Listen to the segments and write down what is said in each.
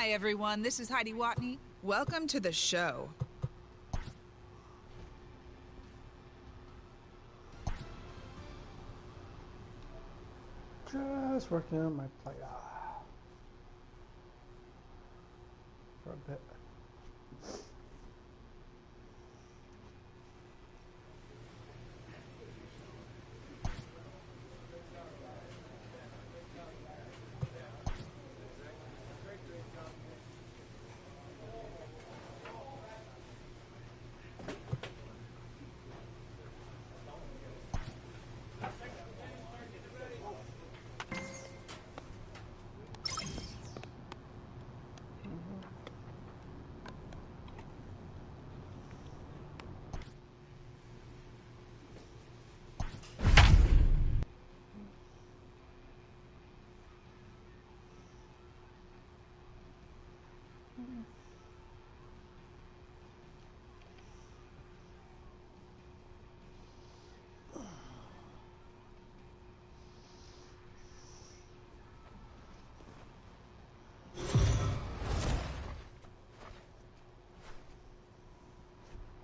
Hi, everyone. This is Heidi Watney. Welcome to the show. Just working on my player for a bit.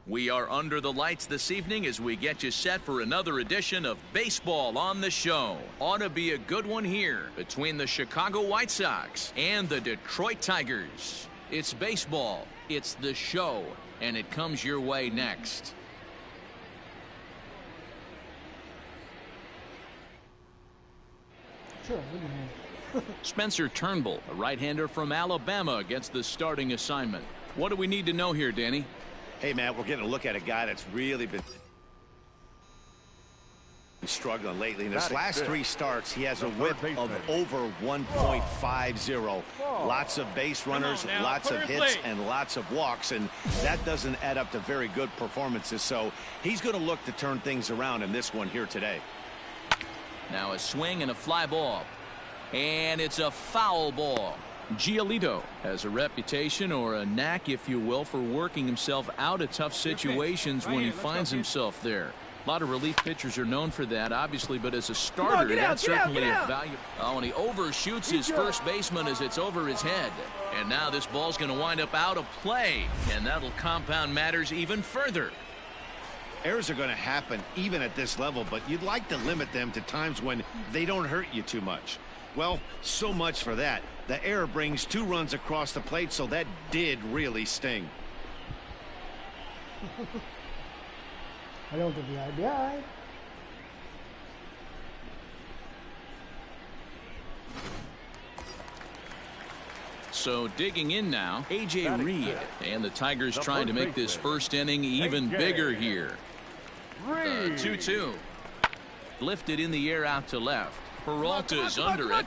We are under the lights this evening as we get you set for another edition of Baseball on the Show. Ought to be a good one here between the Chicago White Sox and the Detroit Tigers. It's baseball, it's the show, and it comes your way next. Sure, Spencer Turnbull, a right-hander from Alabama, gets the starting assignment. What do we need to know here, Danny? Hey, Matt, we're getting a look at a guy that's really been struggling lately. In his last 3 starts, he has a whip of over 1.50. Lots of base runners, lots of hits, and lots of walks, and that doesn't add up to very good performances. So he's going to look to turn things around in this one here today. Now a swing and a fly ball. And it's a foul ball. Giolito has a reputation, or a knack, if you will, for working himself out of tough situations when he finds himself there. A lot of relief pitchers are known for that, obviously, but as a starter, that's certainly a value. Oh, and he overshoots his first baseman as it's over his head. And now this ball's going to wind up out of play, and that'll compound matters even further. Errors are going to happen even at this level, but you'd like to limit them to times when they don't hurt you too much. Well, so much for that. The error brings 2 runs across the plate, so that did really sting. I don't get the IBI. So digging in now, A.J. Reed, and the Tigers trying to make this first inning even bigger here. The 2-2. Lifted in the air out to left. Peralta's under it.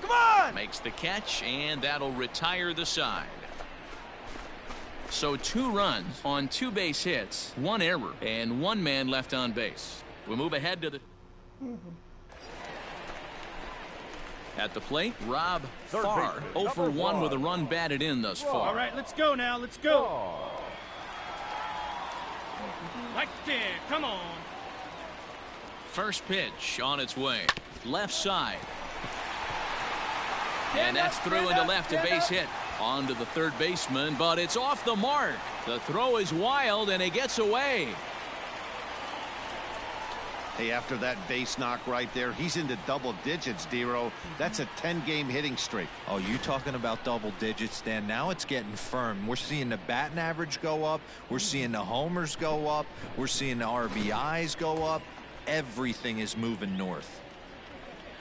Makes the catch, and that'll retire the side. So 2 runs on 2 base hits, 1 error, and 1 man left on base. We move ahead to the... At the plate, Rob Farr, 0 for 1 with a run batted in thus far. All right, let's go now. Let's go. Right there. Come on. First pitch on its way. Left side. And that's through into left, a base hit. On to the third baseman, but it's off the mark. The throw is wild, and it gets away. Hey, after that base knock right there, he's into double digits, Dero. That's a 10-game hitting streak. Oh, you talking about double digits, Dan? Now it's getting firm. We're seeing the batting average go up. We're seeing the homers go up. We're seeing the RBIs go up. Everything is moving north.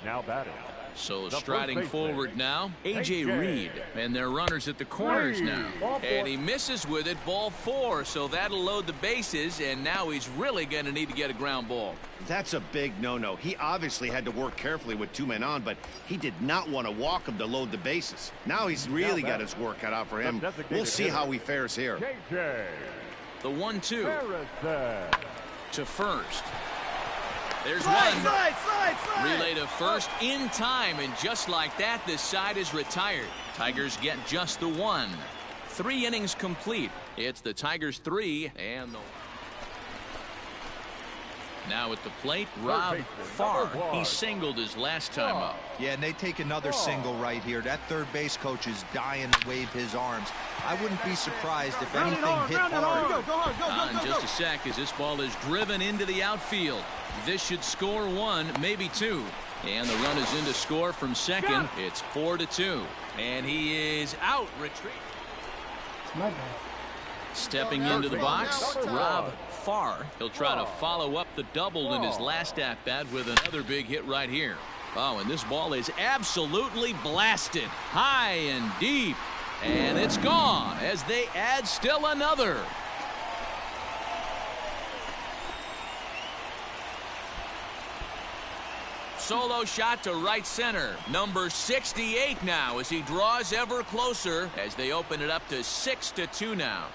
Now batting. So striding forward now, A.J. Reed, and they're runners at the corners now. And he misses with it, ball 4, so that'll load the bases, and now he's really going to need to get a ground ball. That's a big no-no. He obviously had to work carefully with 2 men on, but he did not want to walk him to load the bases. Now he's really got his work cut out for him. We'll see how he fares here. The 1-2 to first. There's slide, one. Slide. Relay to first in time, and just like that, this side is retired. Tigers get just the 1. 3 innings complete. It's the Tigers 3 and the... Now at the plate, Rob Farr. He singled his last time up. Yeah, and they take another single right here. That third base coach is dying to wave his arms. I wouldn't be surprised if anything hit hard. In just a sec as this ball is driven into the outfield. This should score one, maybe two. And the run is in to score from second. It's 4-2. And he is out. Retreat. It's my bad. Stepping into the box, Rob Farr. He'll try to follow up the double in his last at-bat with another big hit right here. Oh, and this ball is absolutely blasted. High and deep. And it's gone as they add still another. Solo shot to right center. Number 68 now as he draws ever closer as they open it up to 6-2 now.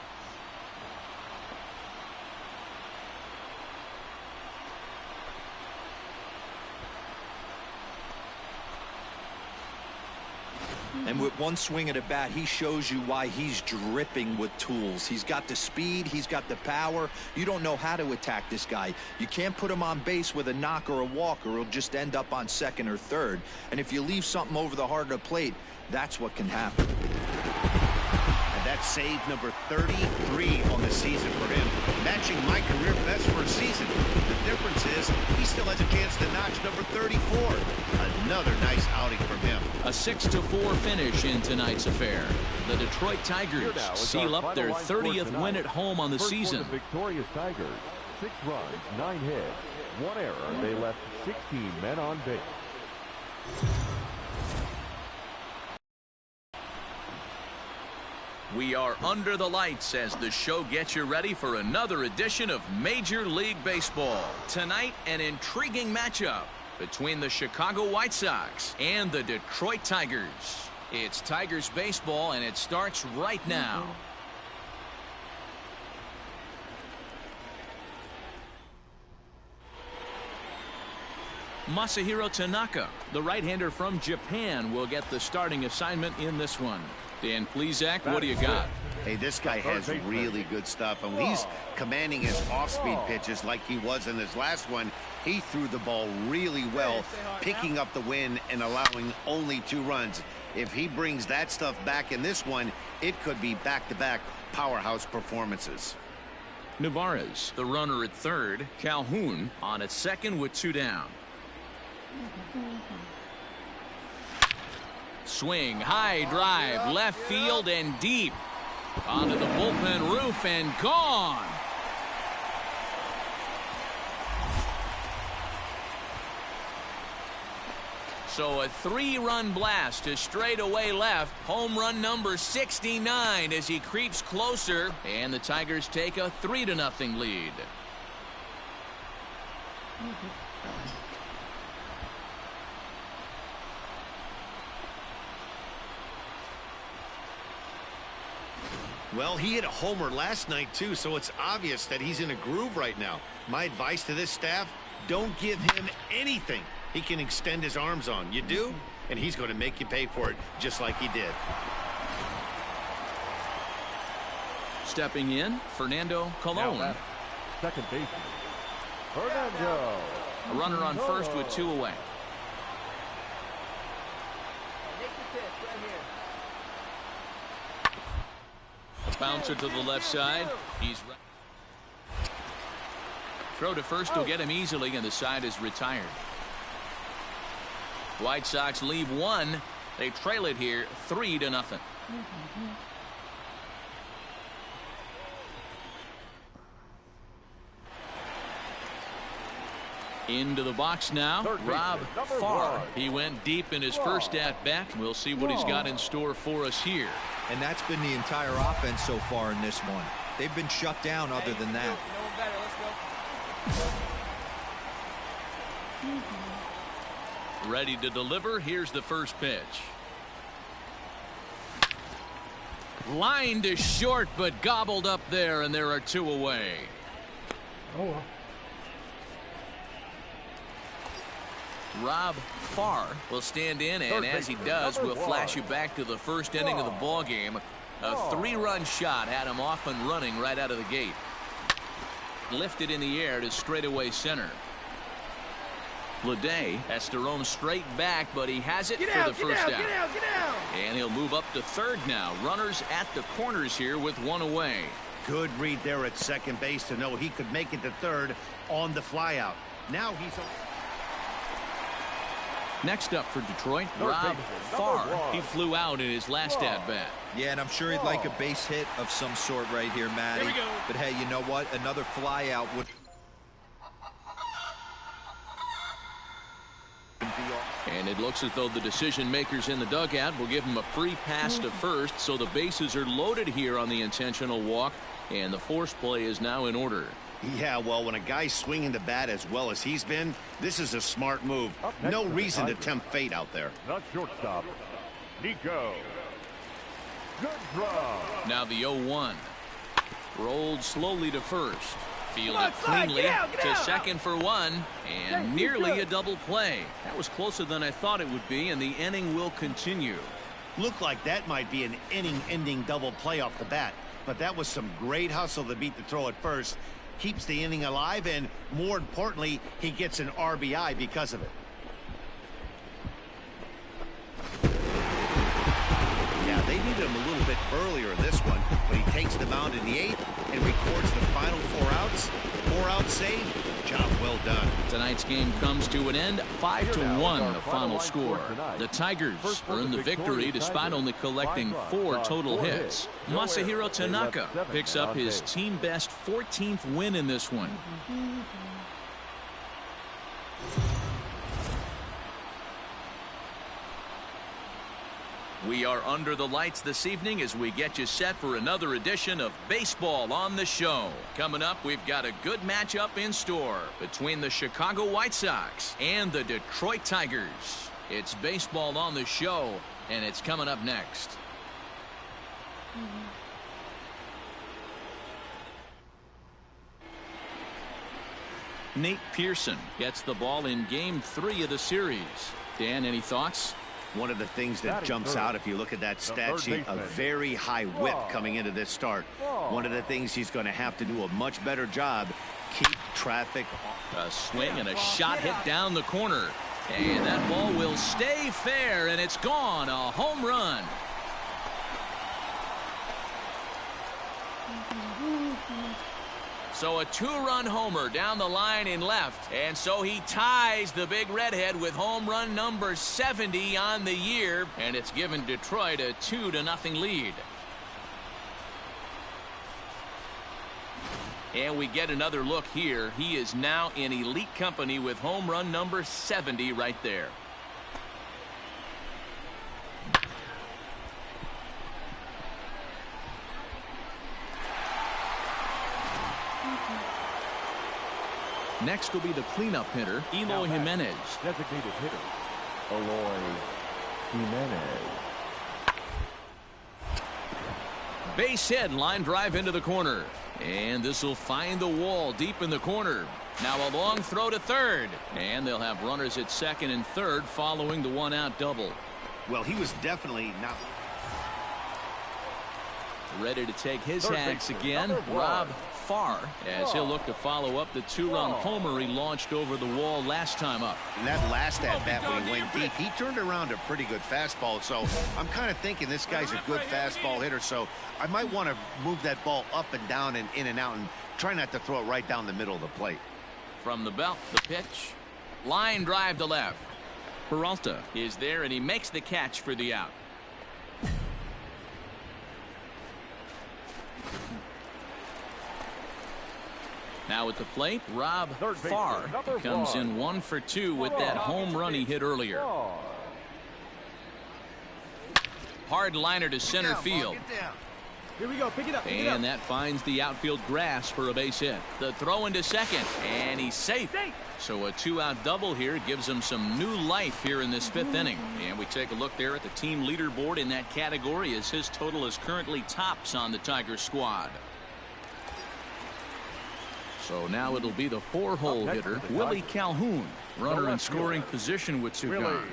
And with one swing at a bat, he shows you why he's dripping with tools. He's got the speed. He's got the power. You don't know how to attack this guy. You can't put him on base with a knock or a walk, or he'll just end up on second or third. And if you leave something over the heart of the plate, that's what can happen. And that's save number 33 on the season for him, matching my career best for a season. The difference is he still has a chance to notch number 34. Another nice outing from him. A 6-4 finish in tonight's affair. The Detroit Tigers seal up their 30th win at home on the season. For the victorious Tigers, 6 runs, 9 hits, 1 error. They left 16 men on base. We are under the lights as the show gets you ready for another edition of Major League Baseball. Tonight, an intriguing matchup between the Chicago White Sox and the Detroit Tigers. It's Tigers baseball, and it starts right now. Masahiro Tanaka, the right-hander from Japan, will get the starting assignment in this one. Dan Plesac, what do you got? Hey, this guy has really good stuff. And when he's commanding his off-speed pitches like he was in his last one, he threw the ball really well, picking up the win and allowing only 2 runs. If he brings that stuff back in this one, it could be back-to-back powerhouse performances. Navarez, the runner at third. Calhoun on at second with 2 down. Swing, high drive, left field and deep. Onto the bullpen roof and gone. So a 3-run blast to straightaway left. Home run number 69 as he creeps closer. And the Tigers take a 3-0 lead. Well, he hit a homer last night, too, so it's obvious that he's in a groove right now. My advice to this staff, don't give him anything he can extend his arms on. You do, and he's going to make you pay for it, just like he did. Stepping in, Fernando Colon. Second baseman, Fernando. A runner on first with 2 away. Bouncer to the left side. He's right. Throw to first will get him easily, and the side is retired. White Sox leave 1. They trail it here 3-0. Into the box now, Rob Farr. He went deep in his first at-bat. We'll see what he's got in store for us here. And that's been the entire offense so far in this one. They've been shut down other than that. Ready to deliver. Here's the first pitch. Line to short, but gobbled up there, and there are 2 away. Oh, well. Rob Farr will stand in, and as he does, we'll flash you back to the first inning of the ball game. A 3-run shot had him off and running right out of the gate. Lifted in the air to straightaway center. Leday has to roam straight back, but he has it for the first down. Get out! And he'll move up to third now. Runners at the corners here with one away. Good read there at second base to know he could make it to third on the flyout. Now he's... Next up for Detroit, Rob Farr. He flew out in his last at-bat. Yeah, and I'm sure he'd like a base hit of some sort right here, Matty. Here we go. But hey, you know what? Another flyout would... And it looks as though the decision makers in the dugout will give him a free pass to first, so the bases are loaded here on the intentional walk, and the force play is now in order. Yeah, well, when a guy's swinging the bat as well as he's been, this is a smart move. No reason to tempt fate out there. The shortstop, Nico. Good draw. Now the 0-1. Rolled slowly to first. Fielded cleanly to second for one, and nearly a double play. That was closer than I thought it would be, and the inning will continue. Looked like that might be an inning-ending double play off the bat, but that was some great hustle to beat the throw at first. Keeps the inning alive, and more importantly, he gets an RBI because of it. Yeah, they needed him a little bit earlier in this one, but he takes the mound in the 8th and records the final 4 outs. 4-out save. Job well done. Tonight's game comes to an end, 5-1 the final score. The Tigers earn the victory despite only collecting 4 total hits. Masahiro Tanaka picks up his team best 14th win in this one. We are under the lights this evening as we get you set for another edition of Baseball on the Show. Coming up, we've got a good matchup in store between the Chicago White Sox and the Detroit Tigers. It's Baseball on the Show, and it's coming up next. Nate Pearson gets the ball in Game 3 of the series. Dan, any thoughts? One of the things that jumps out if you look at that stat sheet, a very high whip coming into this start. One of the things he's going to have to do a much better job, keep traffic. A swing and a shot hit down the corner. And that ball will stay fair, and it's gone. A home run. So a 2-run homer down the line in left. And so he ties the big redhead with home run number 70 on the year. And it's given Detroit a 2-0 lead. And we get another look here. He is now in elite company with home run number 70 right there. Next will be the cleanup hitter, Eloy Jimenez. Designated hitter, Eloy Jimenez. Base hit, line drive into the corner. And this will find the wall deep in the corner. Now a long throw to third. And they'll have runners at second and third following the 1-out double. Well, he was definitely not ready to take his hacks again. Rob Farr, as he'll look to follow up the 2-run homer he launched over the wall last time up. And that last at-bat when he went deep, he turned around a pretty good fastball. So I'm kind of thinking this guy's a good fastball hitter. So I might want to move that ball up and down and in and out and try not to throw it right down the middle of the plate. From the belt, the pitch. Line drive to left. Peralta is there, and he makes the catch for the out. Now at the plate, Rob Farr comes in 1 for 2 with that home run he hit earlier. Hard liner to center field. Here we go, pick it up. And that finds the outfield grass for a base hit. The throw into second, and he's safe. So a 2-out double here gives him some new life here in this 5th inning. And we take a look there at the team leaderboard in that category as his total is currently tops on the Tigers squad. So now it'll be the 4-hole hitter, Willie Calhoun, runner in scoring position with 2 gone.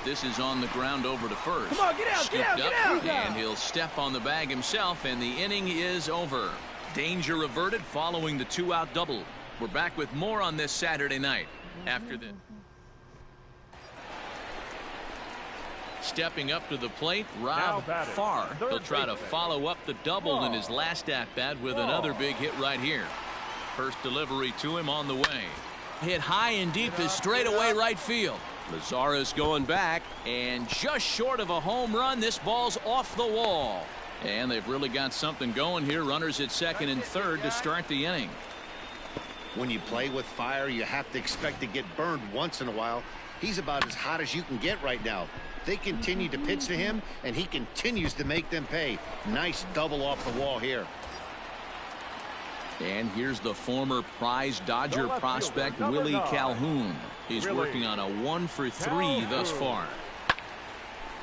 This is on the ground over to first. Come on, get out, Scooped get out, up, get out. and he'll step on the bag himself, and the inning is over. Danger averted following the 2-out double. We're back with more on this Saturday night after this. Stepping up to the plate, Rob Farr. He'll try to follow up the double in his last at-bat with another big hit right here. First delivery to him on the way. Hit high and deep to straightaway right field. Lazarus going back, and just short of a home run, this ball's off the wall. And they've really got something going here. Runners at second and third to start the inning. When you play with fire, you have to expect to get burned once in a while. He's about as hot as you can get right now. They continue to pitch to him, and he continues to make them pay. Nice double off the wall here. And here's the former prize Dodger prospect, Willie Calhoun. He's working on a 1-for-3 thus far.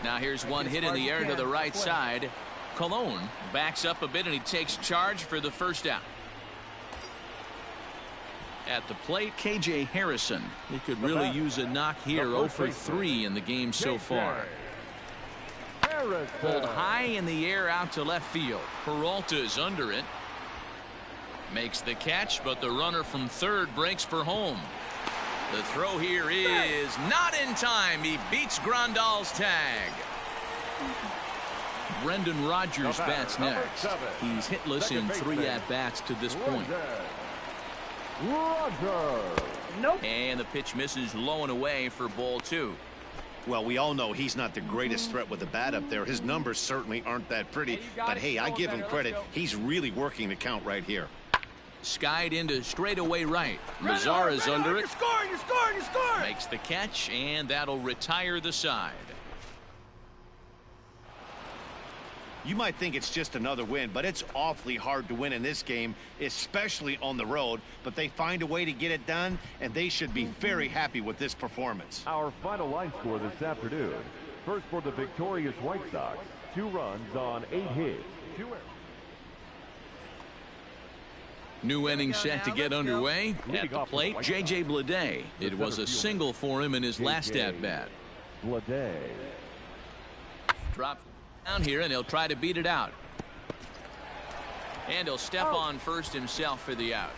Now here's one hit in the air to the right side. Cologne backs up a bit, and he takes charge for the first out. At the plate, KJ Harrison. He could really use a knock here. 0-for-3 in the game so far. Pulled high in the air out to left field. Peralta's under it. Makes the catch, but the runner from third breaks for home. The throw here is not in time. He beats Grandal's tag. Brendan Rodgers bats next. He's hitless in 3 at-bats to this point. Nope. And the pitch misses low and away for ball 2. Well, we all know he's not the greatest threat with the bat up there. His numbers certainly aren't that pretty. But, hey, I give him credit. He's really working the count right here. Skied into straightaway right. Mazara's under it. You're scoring, you're scoring, you're scoring. Makes the catch, and that'll retire the side. You might think it's just another win, but it's awfully hard to win in this game, especially on the road. But they find a way to get it done, and they should be very happy with this performance. Our final line score this afternoon. First for the victorious White Sox, 2 runs on 8 hits. 2 errors. New inning set to get underway. At the plate, J.J. Bleday. It was a single for him in his last at-bat. Bleday. Drop down here, and he'll try to beat it out. And he'll step on first himself for the out.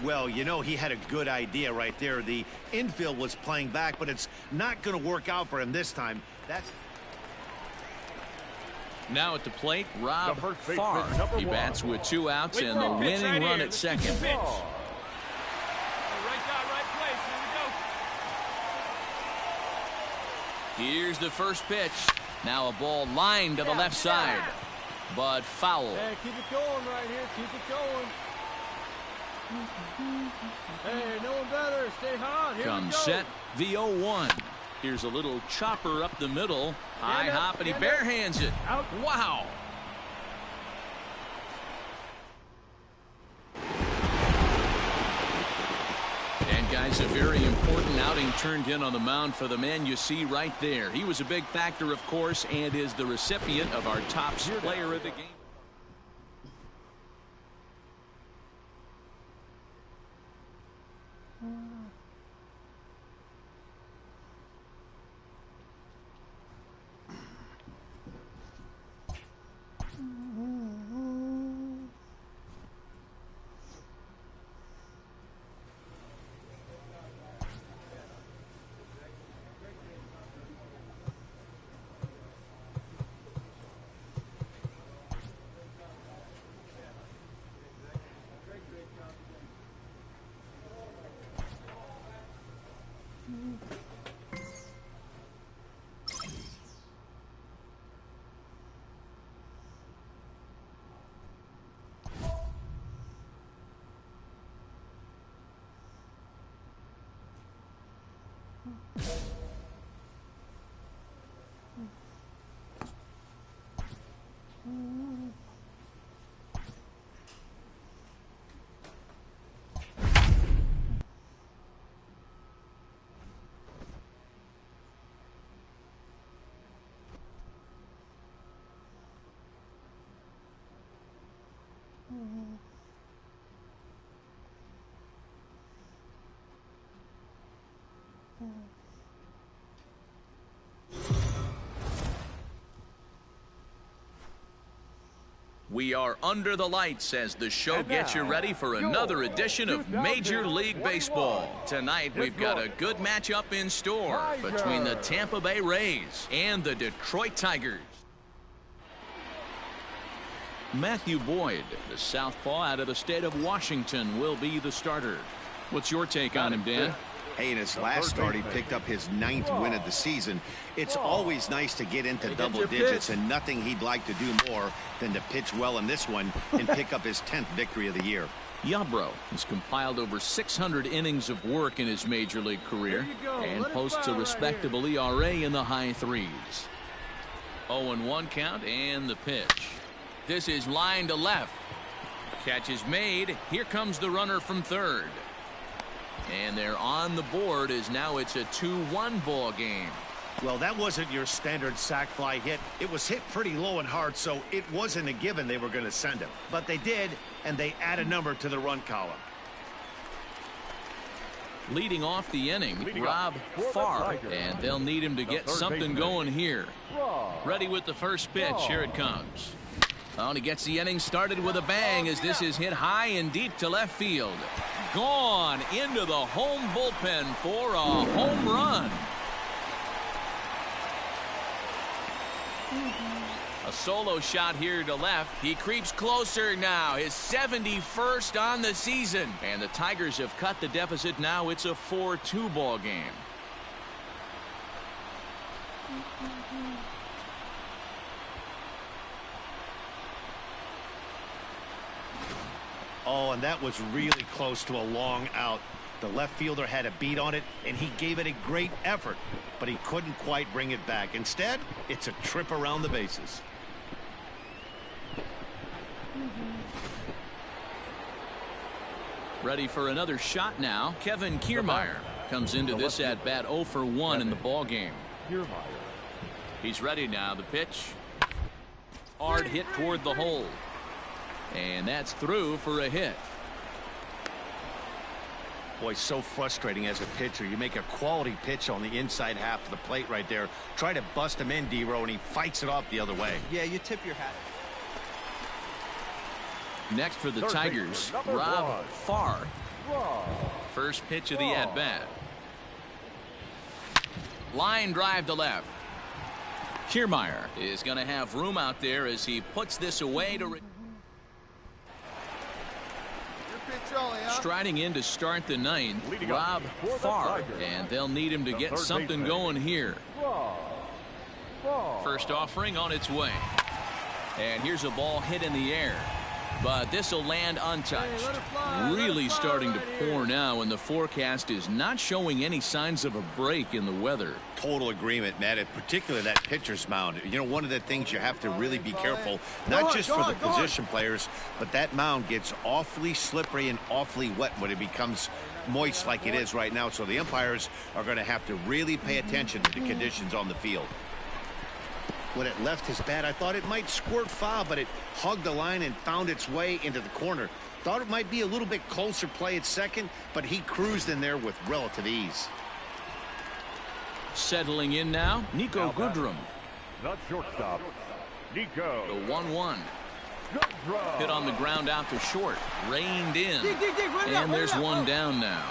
Well, you know, he had a good idea right there. The infield was playing back, but it's not going to work out for him this time. That's now at the plate, Rob Farr. He bats with 2 outs and the winning run at second. Here's the first pitch. Now a ball lined to the left side, but foul. Hey, keep it going right here. Keep it going. Hey, no one better. Stay hot. Here Comes we go. set, the 0-1. Here's a little chopper up the middle. High hop, and he barehands it. Out. Wow. And guys, a very important outing turned in on the mound for the man you see right there. He was a big factor, of course, and is the recipient of our top player of the game. We are under the lights as the show gets you ready for another edition of Major League Baseball. Tonight, we've got a good matchup in store between the Tampa Bay Rays and the Detroit Tigers. Matthew Boyd, the southpaw out of the state of Washington, will be the starter. What's your take on him, Dan? Hey, in his last start, he picked up his 9th win of the season. It's always nice to get into double digits, and nothing he'd like to do more than to pitch well in this one and pick up his 10th victory of the year. Yarbrough has compiled over 600 innings of work in his major league career and posts a respectable ERA in the high 3s. 0-1 count and the pitch. This is line to left. Catch is made. Here comes the runner from third. And they're on the board as now it's a 2-1 ball game. Well, that wasn't your standard sac fly hit. It was hit pretty low and hard, so it wasn't a given they were going to send him. But they did, and they add a number to the run column. Leading off the inning, Rob Farr, and they'll need him to get something going here. Ready with the first pitch. Here it comes. Oh, and he gets the inning started with a bang as this is hit high and deep to left field. Gone into the home bullpen for a home run. A solo shot here to left. He creeps closer now. His 71st on the season. And the Tigers have cut the deficit now. It's a 4-2 ball game. Oh, and that was really close to a long out. The left fielder had a beat on it, and he gave it a great effort, but he couldn't quite bring it back. Instead, it's a trip around the bases. Ready for another shot now. Kevin Kiermaier comes into this at bat 0 for 1 in the ball game. He's ready now. The pitch. Hard hit toward the hole. And that's through for a hit. Boy, so frustrating as a pitcher. You make a quality pitch on the inside half of the plate right there. Try to bust him in, D-Row, and he fights it off the other way. Yeah, you tip your hat. Next for the Tigers, Rob Farr. First pitch of the at-bat. Line drive to left. Kiermaier is going to have room out there as he puts this away to... Striding in to start the 9th, Rob Farr, and they'll need him to get something going here. First offering on its way. And here's a ball hit in the air. But this will land untouched. Really starting to pour now, and the forecast is not showing any signs of a break in the weather. Total agreement, Matt, and particularly that pitcher's mound. You know, one of the things you have to really be careful, not just for the position players, but that mound gets awfully slippery and awfully wet when it becomes moist like it is right now. So the umpires are going to have to really pay attention to the conditions on the field. When it left his bat, I thought it might squirt foul, but it hugged the line and found its way into the corner. Thought it might be a little bit closer play at second, but he cruised in there with relative ease. Settling in now, Nico Goodrum. Not shortstop, Nico. The 1-1. Hit on the ground out to short. Reined in. And there's one down now.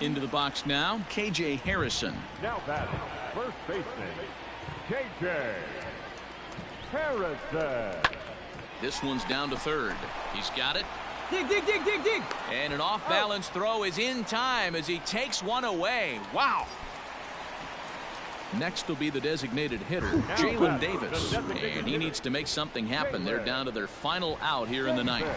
Into the box now, KJ Harrison. Now batting, first baseman, KJ Harrison. This one's down to third. He's got it. Dig. And an off-balance throw is in time as he takes one away. Wow. Next will be the designated hitter, Jalen Davis. And he needs to make something happen. They're down to their final out here in the 9th.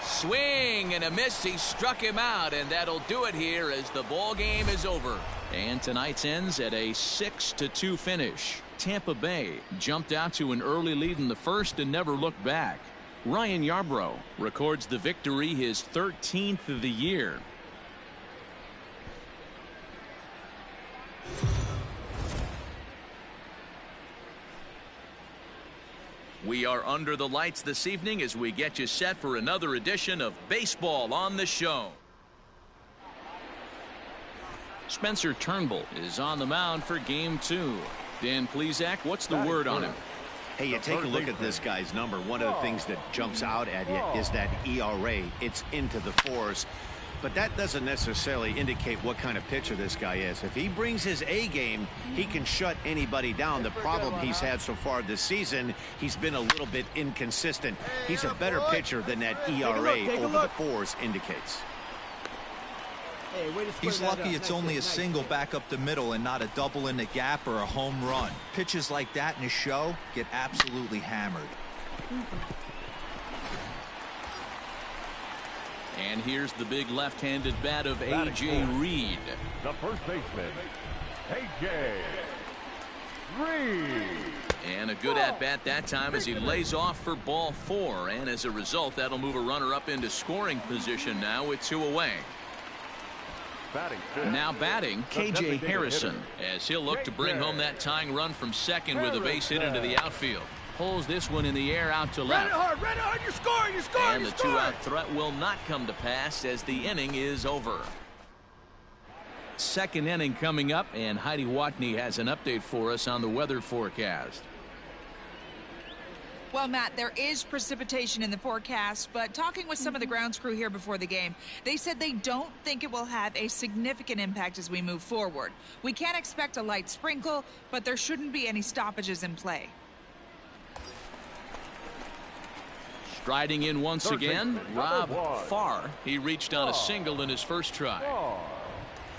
Swing and a miss. He struck him out, and that'll do it here as the ball game is over. And tonight's ends at a 6-2 finish. Tampa Bay jumped out to an early lead in the first and never looked back. Ryan Yarbrough records the victory, his 13th of the year. We are under the lights this evening as we get you set for another edition of Baseball on the Show. Spencer Turnbull is on the mound for Game 2. Dan Plesac, what's the word on him? Hey, you take a look at this guy's number. One of the things that jumps out at you is that ERA. It's into the fours. But that doesn't necessarily indicate what kind of pitcher this guy is. If he brings his A game, he can shut anybody down. The problem he's had so far this season, he's been a little bit inconsistent. He's a better pitcher than that ERA over the fours indicates. He's lucky it's only a single back up the middle and not a double in the gap or a home run. Pitches like that in a show get absolutely hammered. And here's the big left-handed bat of A.J. Reed. The first baseman, A.J. Reed. And a good at-bat that time as he lays off for ball 4. And as a result, that'll move a runner up into scoring position now with 2 away. Now batting, K.J. Harrison, as he'll look to bring home that tying run from second with a base hit into the outfield. Pulls this one in the air out to left. Run it hard, you're scoring, you're scoring, and the two-out threat will not come to pass as the inning is over. Second inning coming up, and Heidi Watney has an update for us on the weather forecast. Well, Matt, there is precipitation in the forecast, but talking with some of the grounds crew here before the game, they said they don't think it will have a significant impact as we move forward. We can expect a light sprinkle, but there shouldn't be any stoppages in play. Striding in once again, Rob Farr. He reached on a single in his first try.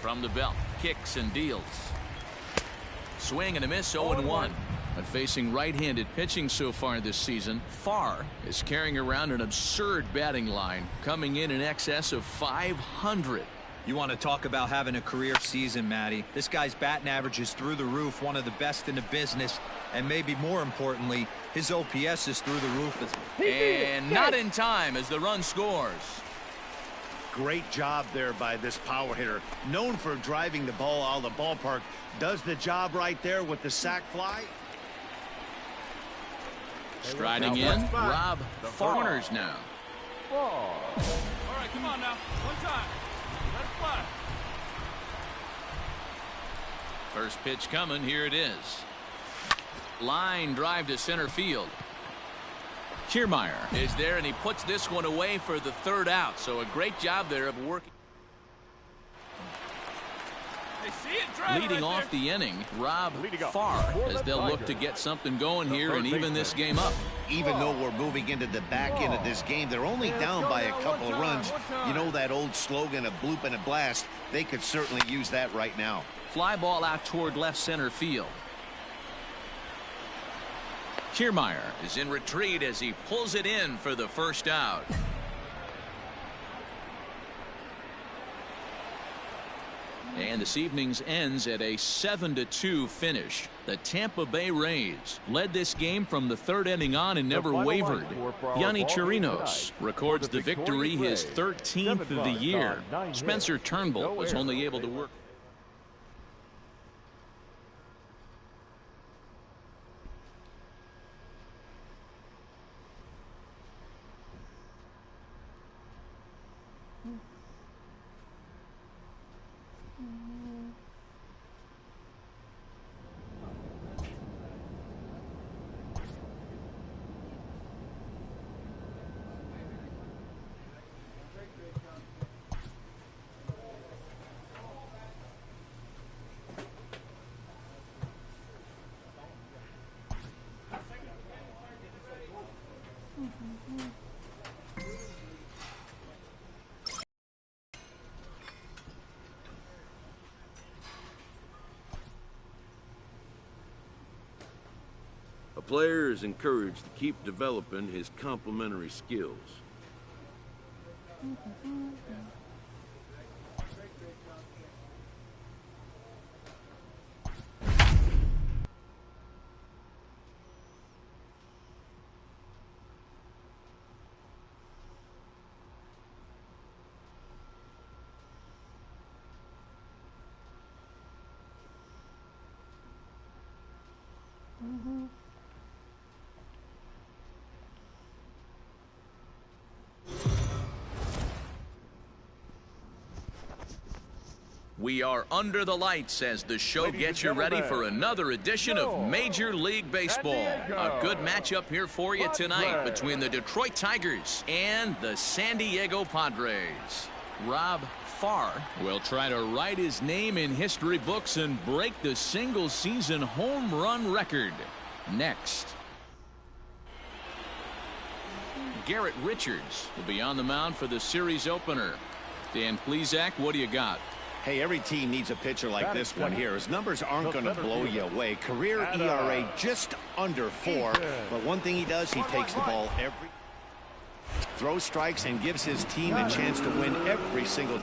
From the belt, kicks and deals. Swing and a miss, 0-1. But facing right-handed pitching so far this season, Farr is carrying around an absurd batting line, coming in excess of 500. You want to talk about having a career season, Matty. This guy's batting average is through the roof, one of the best in the business, and maybe more importantly, his OPS is through the roof. And not in time as the run scores. Great job there by this power hitter. Known for driving the ball out of the ballpark. Does the job right there with the sac fly. Striding in, Rob Farners now. All right, come on now. One time. Let it fly. First pitch coming. Here it is. Line drive to center field. Kiermaier is there, and he puts this one away for the third out. So a great job there of working. Leading off the inning, Rob Farr, as they'll look to get something going here and even this game up. Even though we're moving into the back end of this game, they're only down by a couple of runs. You know that old slogan, a bloop and a blast? They could certainly use that right now. Fly ball out toward left center field. Kiermaier is in retreat as he pulls it in for the first out. And this evening's ends at a 7-2 finish. The Tampa Bay Rays led this game from the third inning on and never wavered. Yonny Chirinos records the victory, his 13th of the year. Spencer Turnbull was only able to work. A player is encouraged to keep developing his complementary skills. We are under the lights as the show gets you ready for another edition of Major League Baseball. A good matchup here for you tonight between the Detroit Tigers and the San Diego Padres. Rob Farr will try to write his name in history books and break the single-season home run record. Next. Garrett Richards will be on the mound for the series opener. Dan Plesac, what do you got? Hey, every team needs a pitcher like this one here. His numbers aren't going to blow you away. Career ERA just under 4. But one thing he does, he takes the ball every throws strikes and gives his team a chance to win every single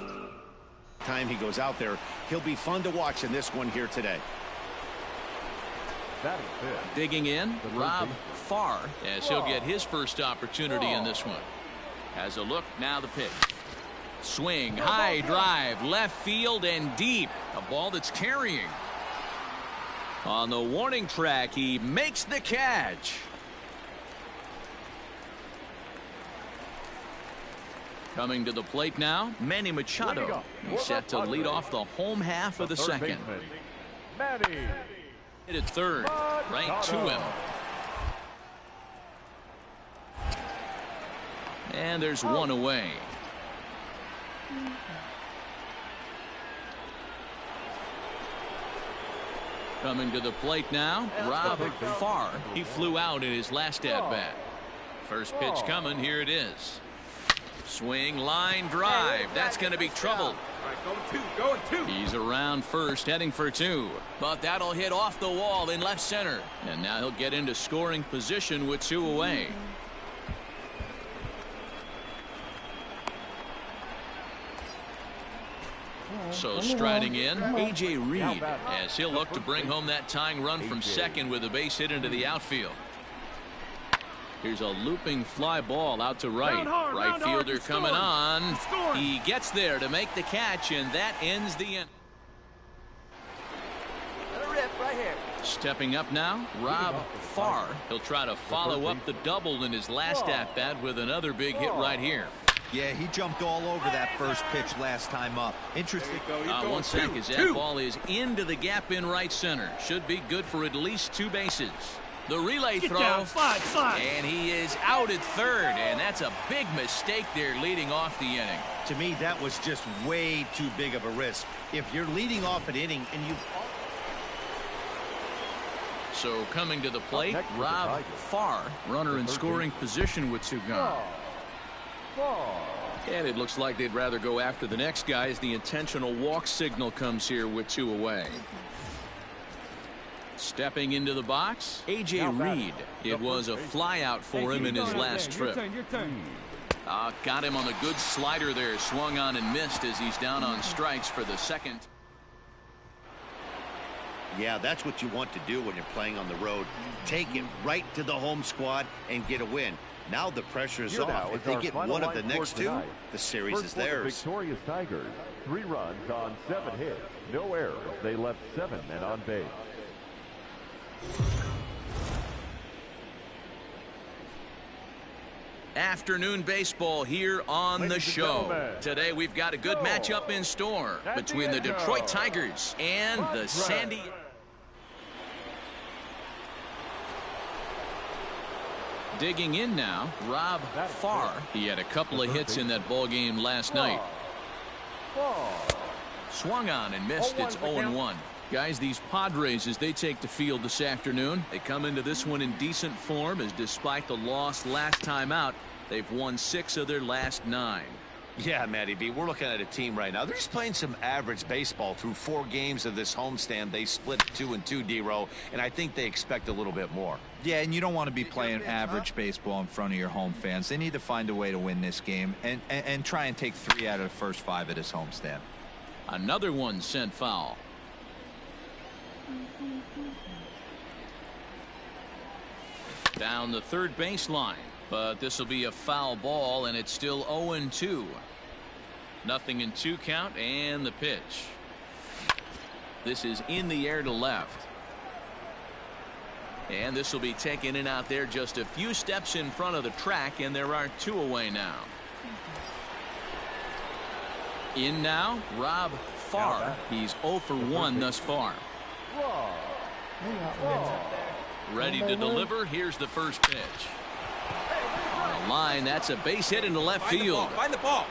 time he goes out there. He'll be fun to watch in this one here today. Digging in, Rob Farr, as he'll get his first opportunity in this one. Has a look, now the pitch. Swing, high drive, left field and deep. A ball that's carrying. On the warning track, he makes the catch. Coming to the plate now, Manny Machado. He's set to lead off the home half of the second. Hit at third, right to him. And there's one away. Coming to the plate now, Rob Farr. He flew out in his last at-bat. First pitch coming, here it is. Swing, line drive. That's going to be trouble. Going two. He's around first, heading for 2. But that'll hit off the wall in left center. And now he'll get into scoring position with 2 away. So striding in, A.J. Reed, as he'll look to bring home that tying run from second with a base hit into the outfield. Here's a looping fly ball out to right. Right fielder coming on. He gets there to make the catch, and that ends the inning. Stepping up now, Rob Farr. He'll try to follow up the double in his last at-bat with another big hit right here. Yeah, he jumped all over that first pitch last time up. Interesting. 1 sec as that ball is into the gap in right center. Should be good for at least 2 bases. The relay throw, and he is out at third, and that's a big mistake there leading off the inning. To me, that was just way too big of a risk. If you're leading off an inning and you... So coming to the plate, Rob Farr, runner in scoring position with 2 gone. And it looks like they'd rather go after the next guy as the intentional walk signal comes here with 2 away. Stepping into the box, A.J. Reed. It was a fly out for him in his last trip. Got him on a good slider there. Swung on and missed as he's down on strikes for the second. Yeah, that's what you want to do when you're playing on the road. Take it right to the home squad and get a win. Now the pressure is off. If they get one of the next 2, the series is theirs. Victorious Tigers, 3 runs on 7 hits, no errors. They left 7 men on base. Afternoon baseball here on the show. Today we've got a good matchup in store between the Detroit Tigers and the San Diego. Digging in now, Rob Farr. He had a couple of hits in that ball game last night. Swung on and missed. It's 0-1. Guys, these Padres, as they take the field this afternoon, they come into this one in decent form, as despite the loss last time out, they've won 6 of their last 9. Yeah, Matty B, we're looking at a team right now. They're just playing some average baseball through 4 games of this homestand. They split 2-2, D-Row, and I think they expect a little bit more. Yeah, and you don't want to be playing average baseball in front of your home fans. They need to find a way to win this game and try and take 3 out of the first 5 of this homestand. Another one sent foul. Down the third baseline, but this will be a foul ball, and it's still 0-2. Nothing in 2 count, and the pitch. This is in the air to left. And this will be taken in out there just a few steps in front of the track, and there are 2 away now. In now, Rob Farr. He's 0 for 1 thus far. Ready to deliver. Here's the first pitch. On the line, that's a base hit into left field. Find the ball.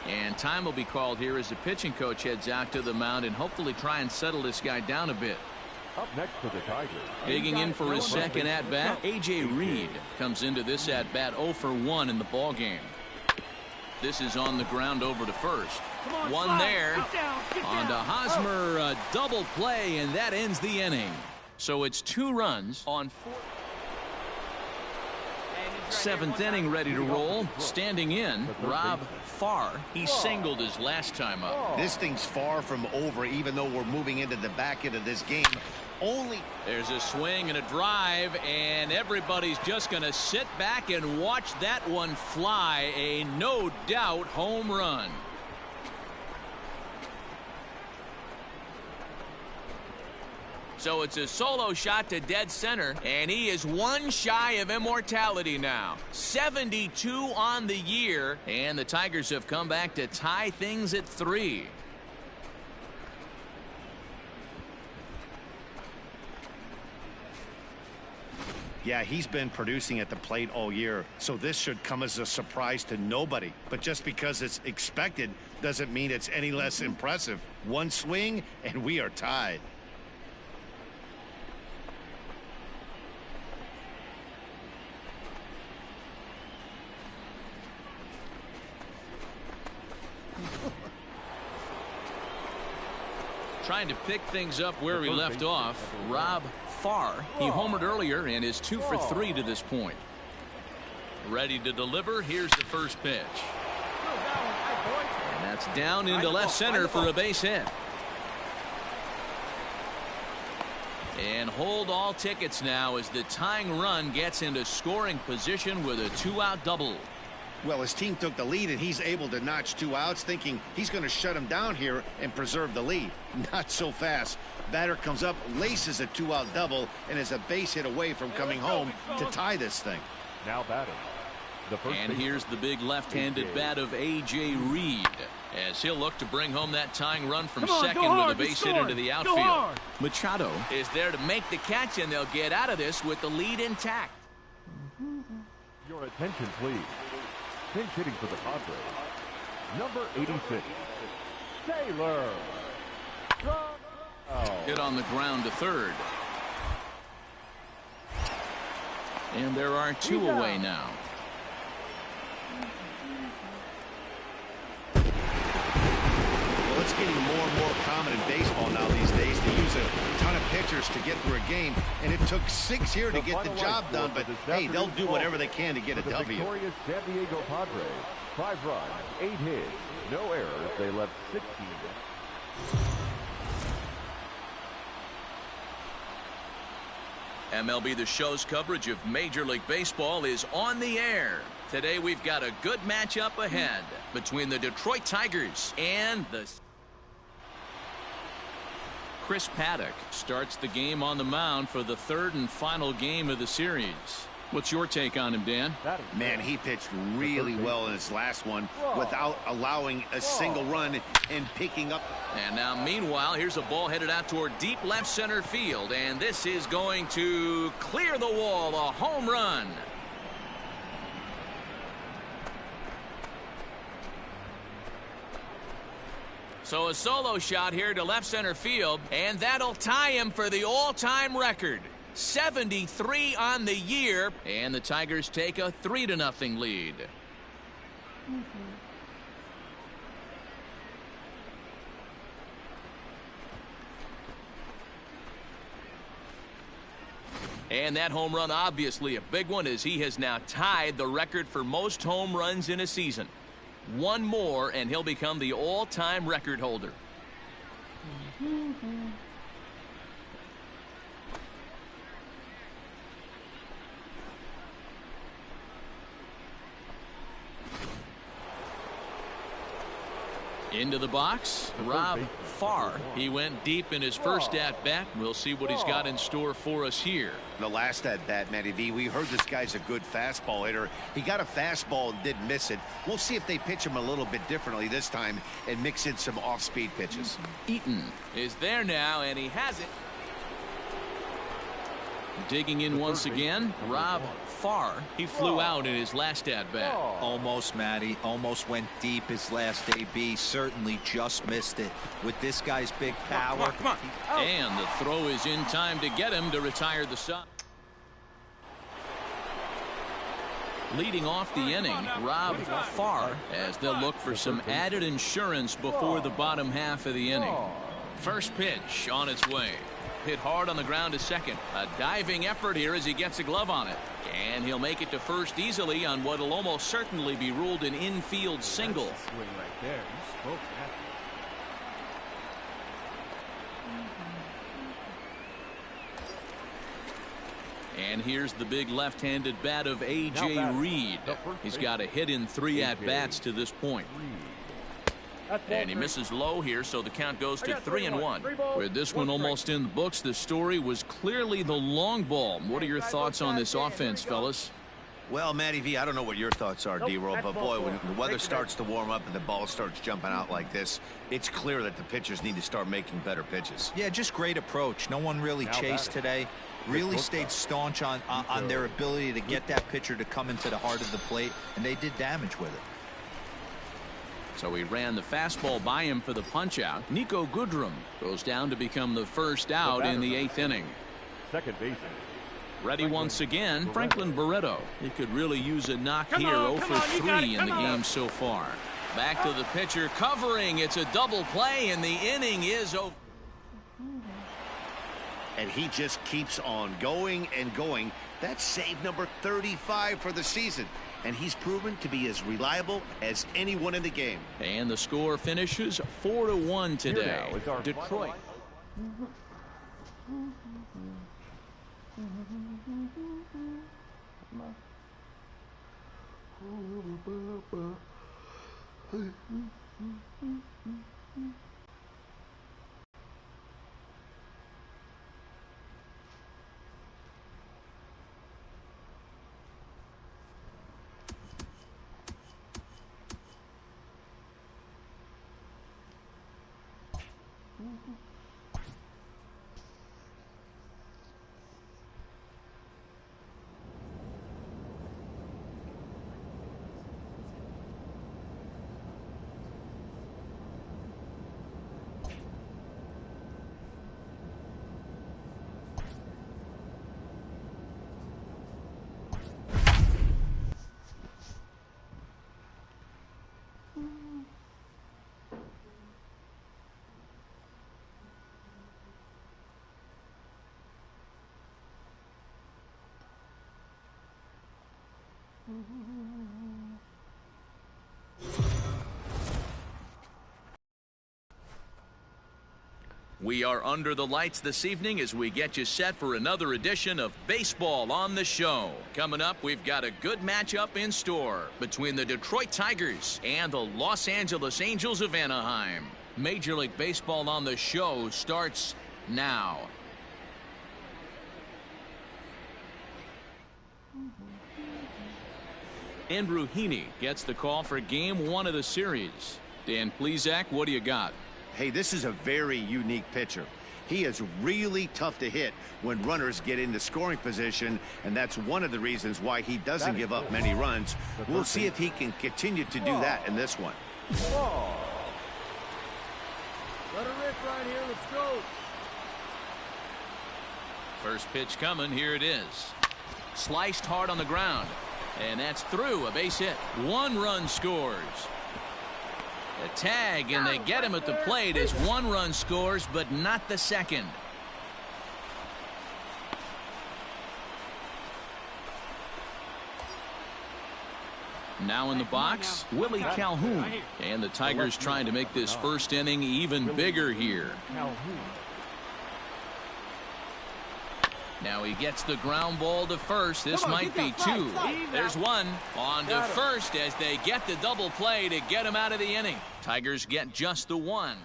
And time will be called here as the pitching coach heads out to the mound and hopefully try and settle this guy down a bit. Up next for the Tigers. Digging in for his second at-bat, A.J. Reed comes into this at-bat 0 for 1 in the ball game. This is on the ground over to first. One there. On to Hosmer, a double play, and that ends the inning. So it's 2 runs on 4. Seventh inning ready to roll. Standing in, Rob Farr. He singled his last time up. This thing's far from over, even though we're moving into the back end of this game. There's a swing and a drive, and everybody's just going to sit back and watch that one fly. A no doubt home run. So it's a solo shot to dead center, and he is 1 shy of immortality now. 72 on the year, and the Tigers have come back to tie things at 3. Yeah, he's been producing at the plate all year, so this should come as a surprise to nobody. But just because it's expected doesn't mean it's any less impressive. 1 swing, and we are tied. Trying to pick things up where we left off, Rob Farr. He homered earlier and is 2 for 3 to this point. Ready to deliver. Here's the first pitch. And that's down into left center for a base hit. And hold all tickets now as the tying run gets into scoring position with a 2-out double. Well, his team took the lead, and he's able to notch 2 outs, thinking he's going to shut him down here and preserve the lead. Not so fast. Batter comes up, laces a 2-out double, and is a base hit away from coming home to tie this thing. Now batting. And here's the big left-handed bat of A.J. Reed, as he'll look to bring home that tying run from second with a base hit into the outfield. Machado is there to make the catch, and they'll get out of this with the lead intact. Your attention, please. Pinch hitting for the Padres. Number 86, Taylor. Hit on the ground to third. And there are 2 away now. Well, it's getting more and more common in baseball now these days to use a ton of pitchers to get through a game, and it took 6 here to get the job done, but hey, they'll do whatever they can to get a W. The victorious San Diego Padres, 5 runs, 8 hits, no errors. They left 16. MLB The Show's coverage of Major League Baseball is on the air. Today we've got a good matchup ahead between the Detroit Tigers and the... Chris Paddock starts the game on the mound for the 3rd and final game of the series. What's your take on him, Dan? Man, he pitched really well in his last one without allowing a single run and picking up. And now, meanwhile, here's a ball headed out toward deep left center field, and this is going to clear the wall, a home run. So a solo shot here to left center field, and that'll tie him for the all-time record. 73 on the year, and the Tigers take a 3-0 lead. And that home run, obviously a big one, as he has now tied the record for most home runs in a season. 1 more, and he'll become the all-time record holder. Into the box, Rob Farr. He went deep in his first at-bat. We'll see what he's got in store for us here. The last at-bat, Matty V, we heard this guy's a good fastball hitter. He got a fastball and didn't miss it. We'll see if they pitch him a little bit differently this time and mix in some off-speed pitches. Eaton is there now, and he has it. Digging in once again, Rob Farr. He flew out in his last at-bat. Almost, Matty. Almost went deep his last AB. Certainly just missed it. With this guy's big power. And the throw is in time to get him to retire the side. Leading off the inning, Rob Farr, as they'll look for some added insurance before the bottom half of the inning. First pitch on its way. Hit hard on the ground to second. A diving effort here as he gets a glove on it. And he'll make it to first easily on what will almost certainly be ruled an infield single. Swing right there. You spoke that. And here's the big left-handed bat of A.J. Reed. He's got a hit in 3 at-bats to this point. And he misses low here, so the count goes to 3-1. With this one almost in the books, the story was clearly the long ball. What are your thoughts on this offense, fellas? Well, Matty V, I don't know what your thoughts are, D-Roll, but boy, when the weather starts to warm up and the ball starts jumping out like this, it's clear that the pitchers need to start making better pitches. Yeah, just great approach. No one really chased today. Really stayed staunch on their ability to get that pitcher to come into the heart of the plate, and they did damage with it. So he ran the fastball by him for the punch-out. Nico Goodrum goes down to become the first out in the 8th inning. Second baseman. Ready once again, Franklin Barreto. He could really use a knock here. 0 for 3 in the game so far. Back to the pitcher, covering. It's a double play, and the inning is over. And he just keeps on going and going. That's save number 35 for the season. And he's proven to be as reliable as anyone in the game. And the score finishes 4-1 today. Detroit. We are under the lights this evening as we get you set for another edition of Baseball on the Show. Coming up, we've got a good matchup in store between the Detroit Tigers and the Los Angeles Angels of Anaheim. Major League Baseball on the Show starts now. Andrew Heaney gets the call for Game 1 of the series. Dan Plesac, what do you got? Hey, this is a very unique pitcher. He is really tough to hit when runners get into scoring position, and that's one of the reasons why he doesn't give up many runs. We'll see if he can continue to do that in this one. Let her rip right here. Let's go. First pitch coming. Here it is. Sliced hard on the ground. And that's through. A base hit. 1 run scores. A tag, and they get him at the plate as 1 run scores, but not the second. Now in the box, Willie Calhoun. And the Tigers trying to make this first inning even bigger here. Now he gets the ground ball to first. This might be two. There's one. On to first as they get the double play to get him out of the inning. Tigers get just the one.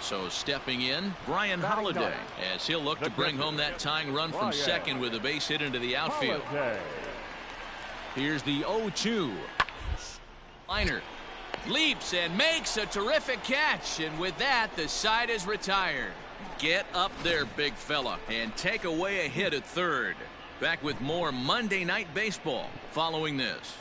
So stepping in, Brian Holiday, as he'll look to bring home that tying run from second with a base hit into the outfield. Here's the 0-2. Liner leaps and makes a terrific catch, and with that, the side is retired. Get up there, big fella, and take away a hit at third. Back with more Monday Night Baseball following this.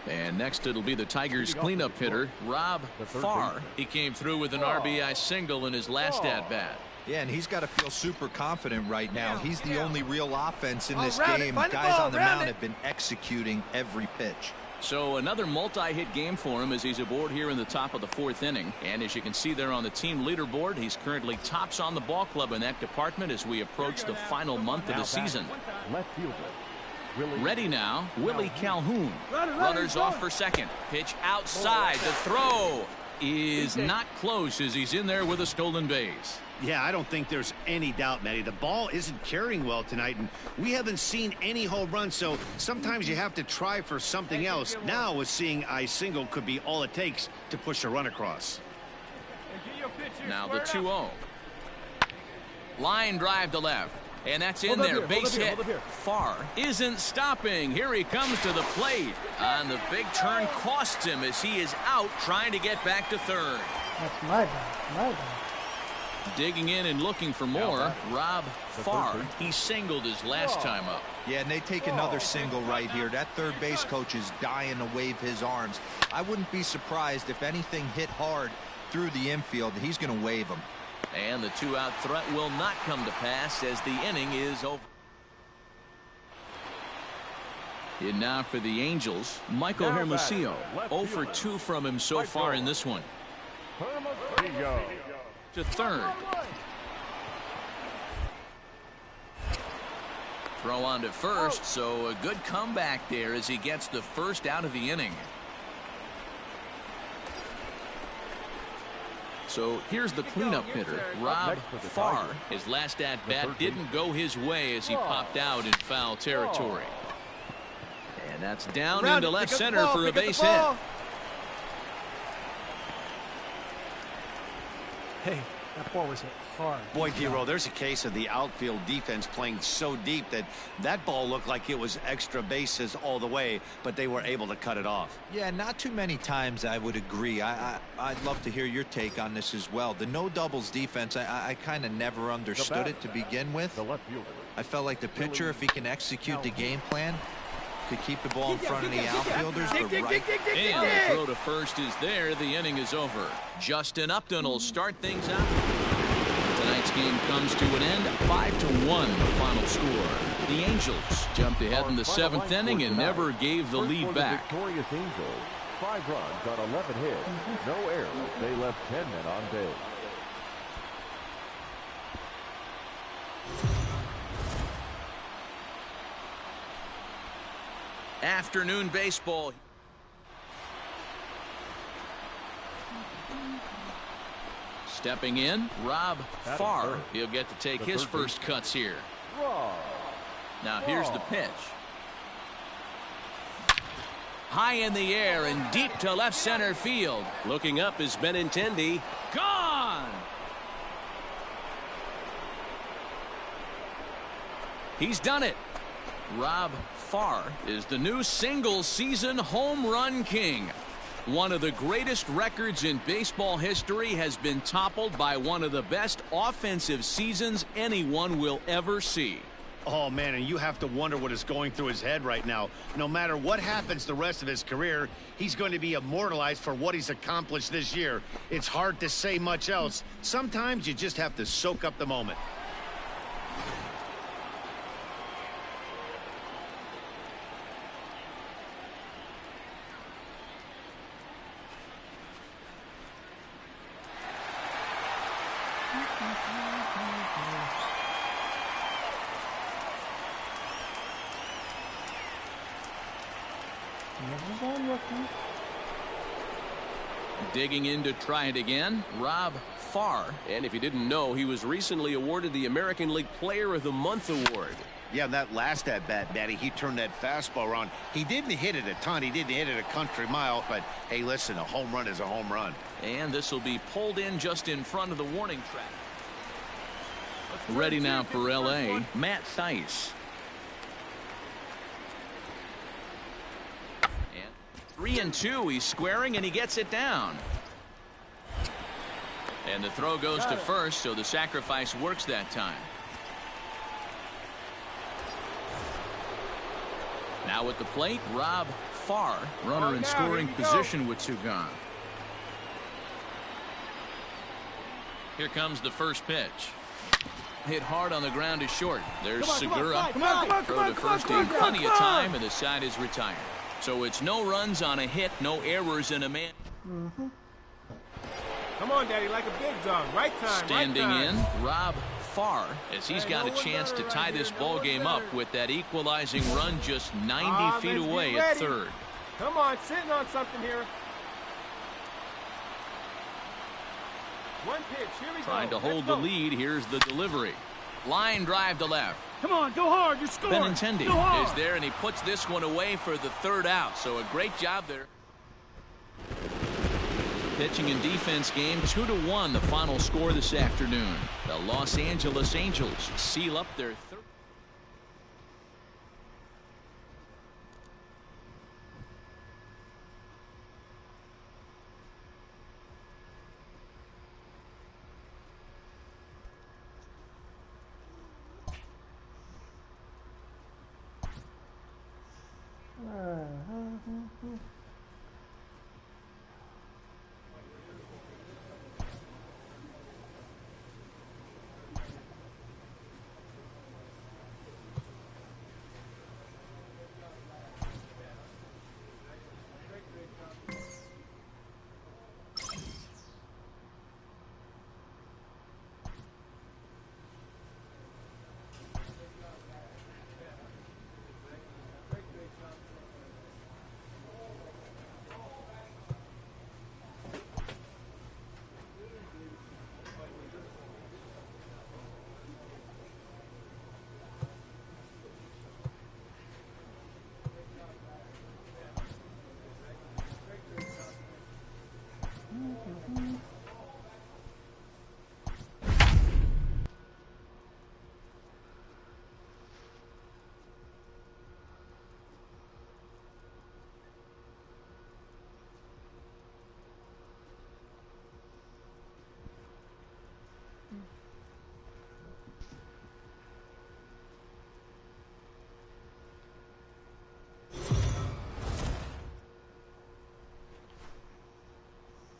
And next it'll be the Tigers cleanup hitter, Rob Farr. He came through with an RBI single in his last at-bat. Yeah, and he's got to feel super confident right now. He's the only real offense in this game. Guys on the mound have been executing every pitch. So another multi-hit game for him as he's aboard here in the top of the fourth inning. And as you can see there on the team leaderboard, he's currently tops on the ball club in that department as we approach the final month of the season. Left fielder. Ready now, Willie Calhoun. Runners off for second. Pitch outside. The throw is not close as he's in there with a stolen base. Yeah, I don't think there's any doubt, Matty. The ball isn't carrying well tonight, and we haven't seen any home runs, so sometimes you have to try for something else. Now, with seeing I single could be all it takes to push a run across. Now the 2-0. Line drive to left. And that's in there. Base hit. Farr isn't stopping. Here he comes to the plate. And the big turn costs him as he is out trying to get back to third. That's my bad. My bad. Digging in and looking for more, Rob Farr. He singled his last time up. Yeah, and they take another single right here. That third base coach is dying to wave his arms. I wouldn't be surprised if anything hit hard through the infield. He's going to wave them. And the two-out threat will not come to pass as the inning is over. In now for the Angels, Michael Hermosillo. 0 for 2 from him so far in this one. To third. Throw on to first, so a good comeback there as he gets the first out of the inning. So here's the cleanup hitter, Rob Farr. His last at-bat didn't go his way as he popped out in foul territory. And that's down into left center for a base hit. Hey, that ball was hit hard. Boy, Hero, there's a case of the outfield defense playing so deep that that ball looked like it was extra bases all the way, but they were able to cut it off. Yeah, not too many times I would agree. I'd love to hear your take on this as well. The no doubles defense, I kind of never understood it to begin with. I felt like the pitcher, if he can execute the game plan, could keep the ball in front of the outfielders, but right. And the throw to first is there. The inning is over. Justin Upton will start things out. Tonight's game comes to an end. 5-1 the final score. The Angels jumped ahead in the 7th inning and never gave the lead back. Victorious Angels, 5 runs on 11 hits, no errors. They left 10 men on base. Afternoon baseball. Stepping in, Rob Farr. He'll get to take his first cuts here. Now here's the pitch. High in the air and deep to left center field. Looking up is Benintendi. Gone! He's done it. Rob Farr is the new single-season home run king. One of the greatest records in baseball history has been toppled by one of the best offensive seasons anyone will ever see. Oh, man, and you have to wonder what is going through his head right now. No matter what happens the rest of his career, he's going to be immortalized for what he's accomplished this year. It's hard to say much else. Sometimes you just have to soak up the moment. Never done, rookie. Digging in to try it again, Rob Farr. And if you didn't know, he was recently awarded the American League Player of the Month award. Yeah, that last at-bat, Daddy, he turned that fastball around. He didn't hit it a ton. He didn't hit it a country mile. But, hey, listen, a home run is a home run. And this will be pulled in just in front of the warning track. Ready now for L.A., Matt Thaiss. And 3-2, he's squaring, and he gets it down. And the throw goes to first, so the sacrifice works that time. Now at the plate, Rob Farr, runner in scoring position with two gone. Here comes the first pitch. Hit hard on the ground is short. There's Segura. Throw to first in plenty of time, and the side is retired. So it's no runs on a hit, no errors, and a man. Come on, Daddy, like a big dog. Right time. Standing right time. in, Rob Farr, as he's got a chance to tie this ball game up with that equalizing run just 90 feet away at third. Come on, sitting on something here. One pitch, here we go. Trying to hold the lead. Here's the delivery. Line drive to left. Come on, go hard, you score. Benintendi is there, and he puts this one away for the third out. So a great job there. Pitching and defense game 2-1, the final score this afternoon. The Los Angeles Angels seal up their third.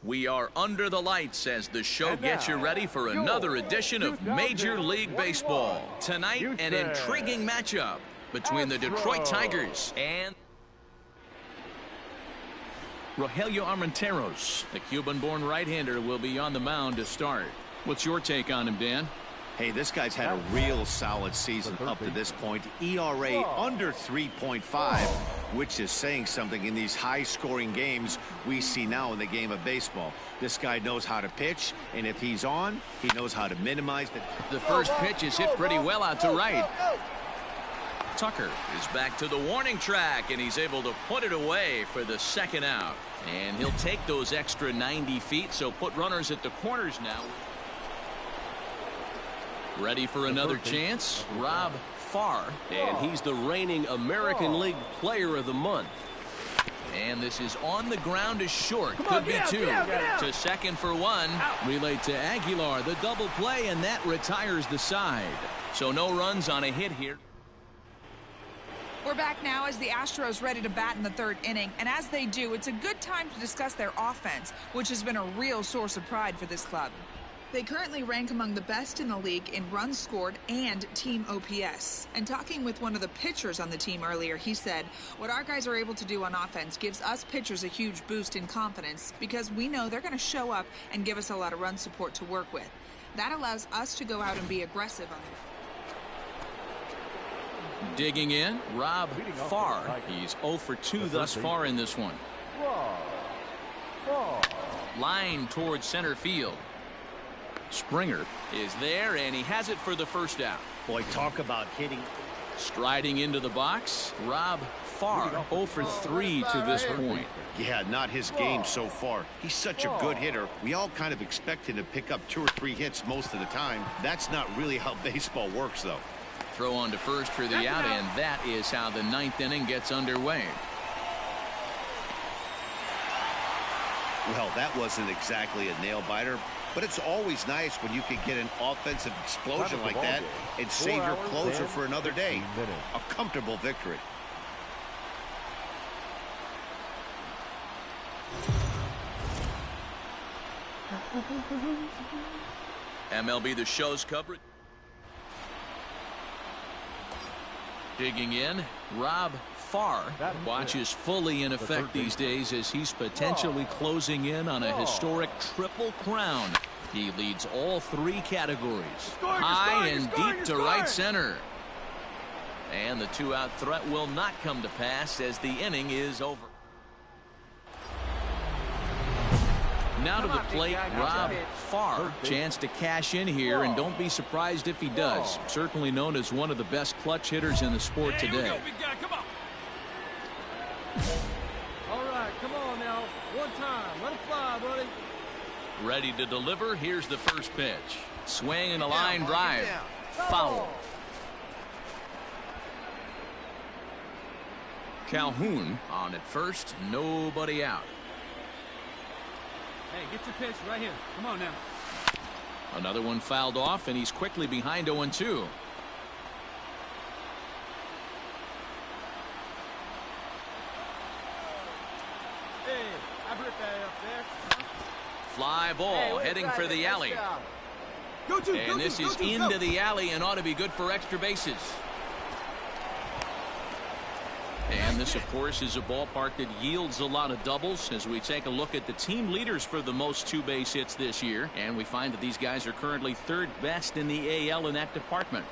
We are under the lights as the show gets you ready for another edition of Major League Baseball. Tonight, an intriguing matchup between the Detroit Tigers and Rogelio Armenteros. The Cuban-born right-hander will be on the mound to start. What's your take on him, Dan? Hey, this guy's had a real solid season up to this point. ERA under 3.5, which is saying something in these high-scoring games we see now in the game of baseball. This guy knows how to pitch, and if he's on, he knows how to minimize the first pitch is hit pretty well out to right. Tucker is back to the warning track, and he's able to put it away for the second out. And he'll take those extra 90 feet, so put runners at the corners now. Ready for another chance? Rob Farr. And he's the reigning American League Player of the Month. And this is on the ground is short. Could be two. To second for one. Relay to Aguilar. The double play, and that retires the side. So no runs on a hit here. We're back now as the Astros ready to bat in the third inning. And as they do, it's a good time to discuss their offense, which has been a real source of pride for this club. They currently rank among the best in the league in runs scored and team OPS. And talking with one of the pitchers on the team earlier, he said, what our guys are able to do on offense gives us pitchers a huge boost in confidence because we know they're going to show up and give us a lot of run support to work with. That allows us to go out and be aggressive on it. Digging in, Rob Farr. He's 0 for 2 thus far in this one. Line towards center field. Springer is there, and he has it for the first out. Boy, talk about hitting. Striding into the box, Rob Farr, 0 for 3 to this point. Yeah, not his game so far. He's such a good hitter. We all kind of expect him to pick up 2 or 3 hits most of the time. That's not really how baseball works, though. Throw on to first for the out, and that is how the 9th inning gets underway. Well, that wasn't exactly a nail-biter, but it's always nice when you can get an offensive explosion like that and save your closer for another day. A comfortable victory. MLB The Show's coverage. Digging in, Rob Farr. Watch is fully in effect these days as he's potentially closing in on a historic triple crown. He leads all 3 categories. High and deep to right center. And the 2-out threat will not come to pass as the inning is over. Now to the plate, Rob Farr. Chance to cash in here, and don't be surprised if he does. Certainly known as one of the best clutch hitters in the sport today. All right, come on now. One time. Let it fly, buddy. Ready to deliver. Here's the first pitch. Swing and a line drive. Foul. Calhoun on at first. Nobody out. Hey, get your pitch right here. Come on now. Another one fouled off, and he's quickly behind 0-2. Hey, I ripped that up there. Fly ball heading for the alley. And this is into the alley and ought to be good for extra bases. And this, of course, is a ballpark that yields a lot of doubles as we take a look at the team leaders for the most 2-base hits this year. And we find that these guys are currently 3rd best in the AL in that department.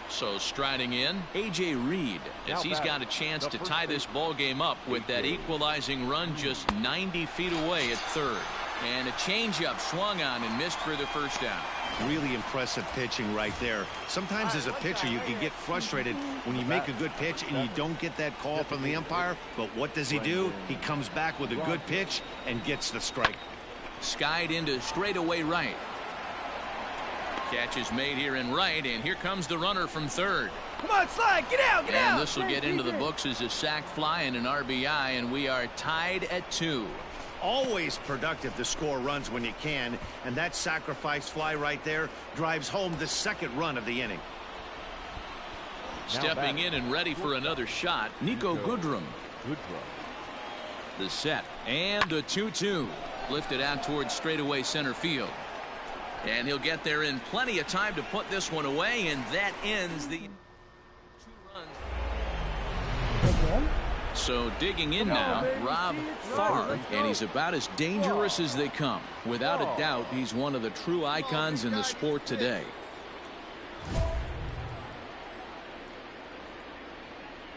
So striding in, A.J. Reed, as he's got a chance to tie this ball game up with that equalizing run just 90 feet away at 3rd. And a changeup swung on and missed for the first out. Really impressive pitching right there. Sometimes as a pitcher you can get frustrated when you make a good pitch and you don't get that call from the umpire. But what does he do? He comes back with a good pitch and gets the strike. Skied into straightaway right. Catch is made here in right, and here comes the runner from 3rd. Come on, Slide, get out, get out. And this will get into the books as a sac fly and an RBI, and we are tied at 2. Always productive to score runs when you can, and that sacrifice fly right there drives home the 2nd run of the inning. Stepping in and ready for another shot, Nico Goodrum. The set, and the 2-2. Lifted out towards straightaway center field. And he'll get there in plenty of time to put this one away, and that ends the 2 runs. So digging in now, Rob Farr, and he's about as dangerous as they come. Without a doubt, he's one of the true icons in the sport today.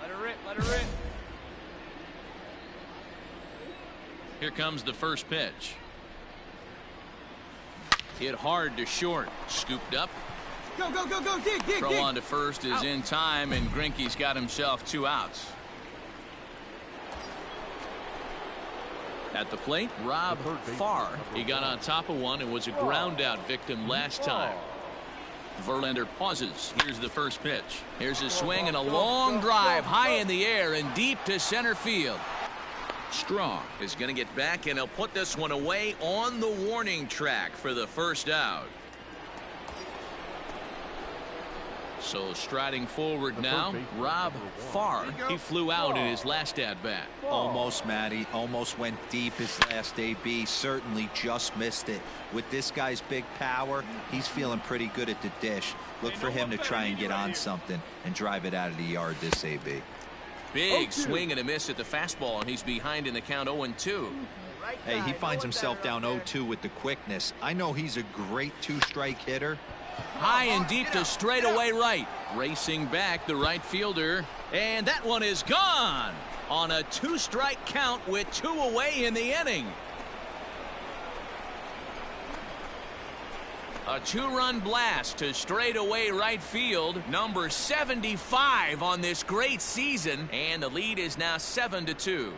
Let her rip, let her rip. Here comes the first pitch. Hit hard to short. Scooped up. Go, go, go, go, dig, dig, Throw dig. on to first is in time, and Greinke's got himself 2 outs. At the plate, Rob Farr. He got on top of one and was a ground out victim last time. Verlander pauses. Here's the first pitch. Here's a swing and a long drive high in the air and deep to center field. Strong is going to get back, and he'll put this one away on the warning track for the first out. So striding forward now, Rob Farr. He flew out in his last at-bat. Almost, Matty. Almost went deep his last AB. Certainly just missed it. With this guy's big power, he's feeling pretty good at the dish. Look for him to try and get on something and drive it out of the yard this AB. Big swing and a miss at the fastball, and he's behind in the count 0-2. Hey, he finds himself down 0-2 with the quickness. I know he's a great two-strike hitter. High and deep to straightaway right. Racing back the right fielder. And that one is gone on a two-strike count with 2 away in the inning. A 2-run blast to straightaway right field, number 75 on this great season, and the lead is now 7-2.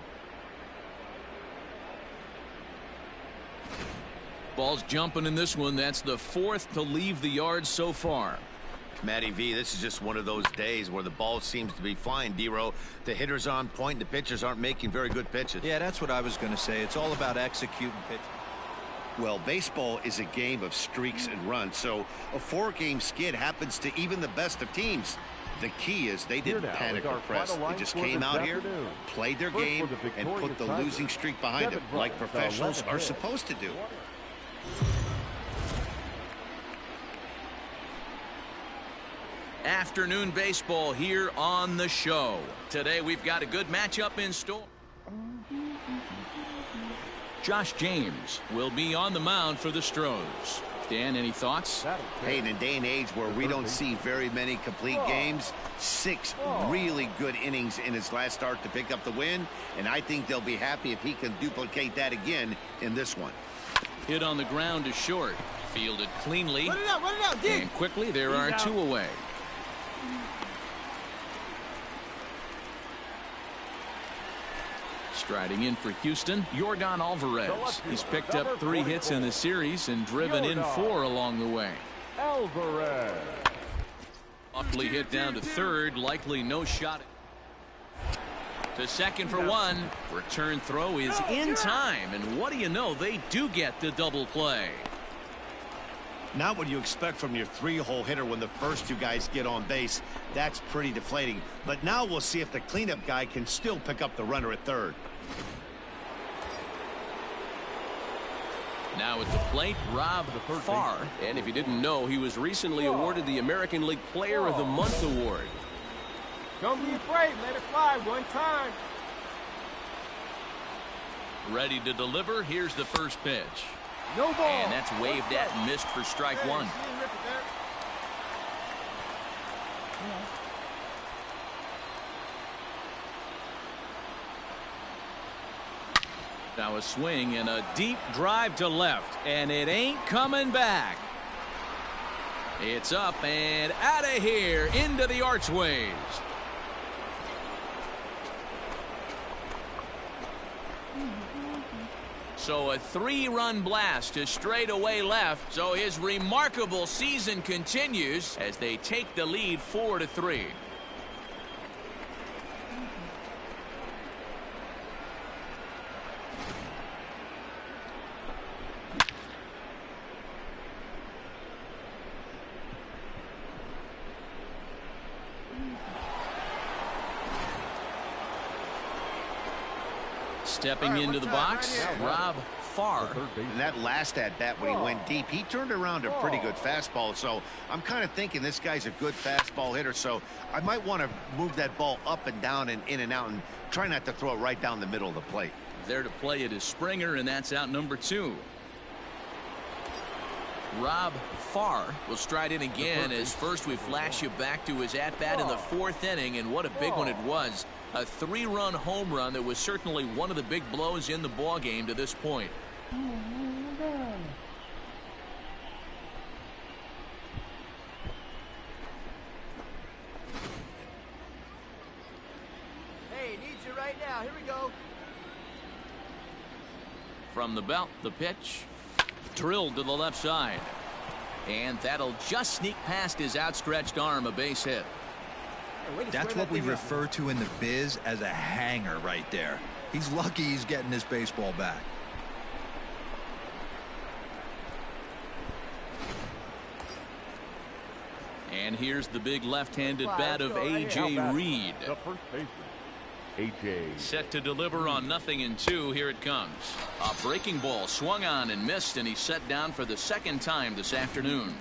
Ball's jumping in this one. That's the 4th to leave the yard so far. Matty V, this is just one of those days where the ball seems to be flying, D-Row. The hitter's on point, the pitchers aren't making very good pitches. Yeah, that's what I was going to say. It's all about executing pitch. Well, baseball is a game of streaks and runs, so a 4-game skid happens to even the best of teams. The key is they didn't panic or press. They just came out here, played their game, and put the losing streak behind them, like professionals are supposed to do. Afternoon baseball here on the show. Today we've got a good matchup in store. Josh James will be on the mound for the Stros. Dan, any thoughts? Hey, in a day and age where we don't see very many complete games, 6 really good innings in his last start to pick up the win, and I think they'll be happy if he can duplicate that again in this one. Hit on the ground to short. Fielded cleanly. Run it out, dig. And quickly there are 2 away. Striding in for Houston, Yordan Alvarez. He's picked up 3 hits in the series and driven in 4 along the way. Alvarez. Awfully hit down to third, likely no shot. To second for 1. Return throw is in time, and what do you know, they do get the double play. Not what you expect from your 3-hole hitter when the first 2 guys get on base. That's pretty deflating. But now we'll see if the cleanup guy can still pick up the runner at third. Now at the plate, Rob Farr. And if you didn't know, he was recently awarded the American League Player of the Month award. Don't be afraid. Let it fly one time. Ready to deliver. Here's the first pitch. No ball. And that's waved at and missed for strike 1. Now a swing and a deep drive to left, and it ain't coming back. It's up and out of here into the archways. So a 3-run blast to straightaway left. So his remarkable season continues as they take the lead 4-3. Stepping into the box, Rob Farr. And that last at-bat when he went deep, he turned around a pretty good fastball. So I'm kind of thinking this guy's a good fastball hitter. So I might want to move that ball up and down and in and out and try not to throw it right down the middle of the plate. There to play it is Springer, and that's out number 2. Rob Farr will stride in again as first we flash you back to his at-bat in the 4th inning, and what a big one it was. A 3-run home run that was certainly one of the big blows in the ball game to this point. Hey, needs you right now. Here we go. From the belt, the pitch. Drilled to the left side. And that'll just sneak past his outstretched arm, a base hit. That's what we refer to in the biz as a hanger right there. He's lucky he's getting this baseball back. And here's the big left-handed bat of A.J. Reed. The first baseman, A.J. Set to deliver on 0-2. Here it comes. A breaking ball swung on and missed, and he's set down for the 2nd time this afternoon.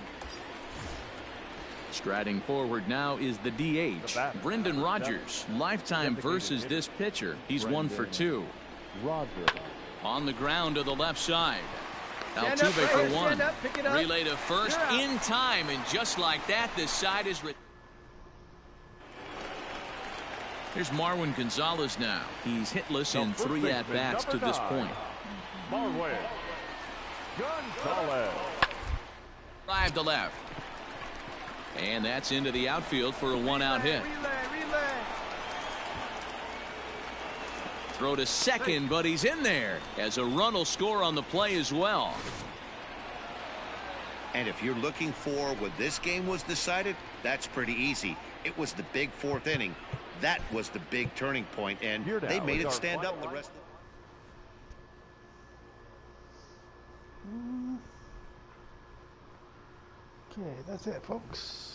Striding forward now is the DH, Brendan Rodgers. Lifetime versus this pitcher. He's 1 for 2. Rodgers. On the ground to the left side. Stand Altuve up, for right, one. stand up, pick it up. Relay to first in time, and just like that, this side is. Here's Marwin Gonzalez now. He's hitless in 3 at-bats to this point. Marwin Gonzalez. Drive to left. And that's into the outfield for a 1-out hit. Relay. Throw to second, but he's in there as a run will score on the play as well. And if you're looking for when this game was decided, that's pretty easy. It was the big 4th inning. That was the big turning point, and they made it stand up the rest of the... Okay, that's it, folks.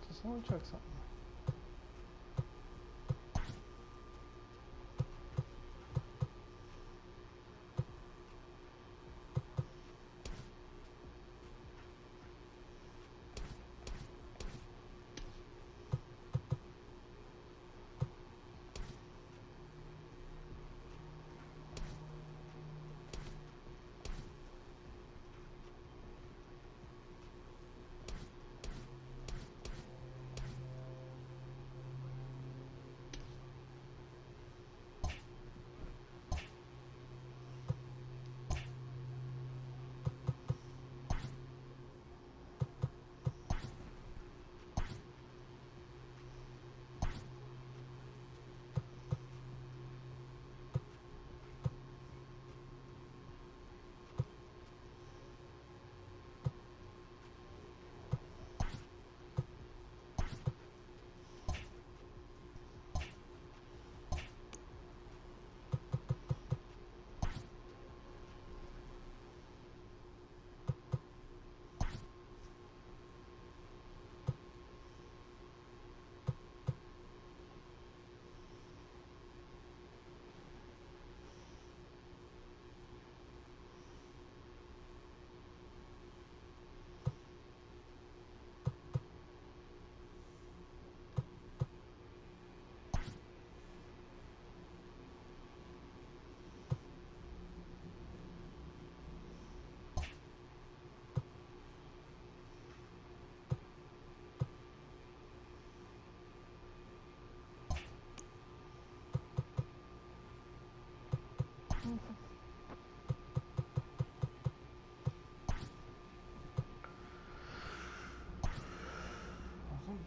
Just want to check something.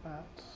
Bats.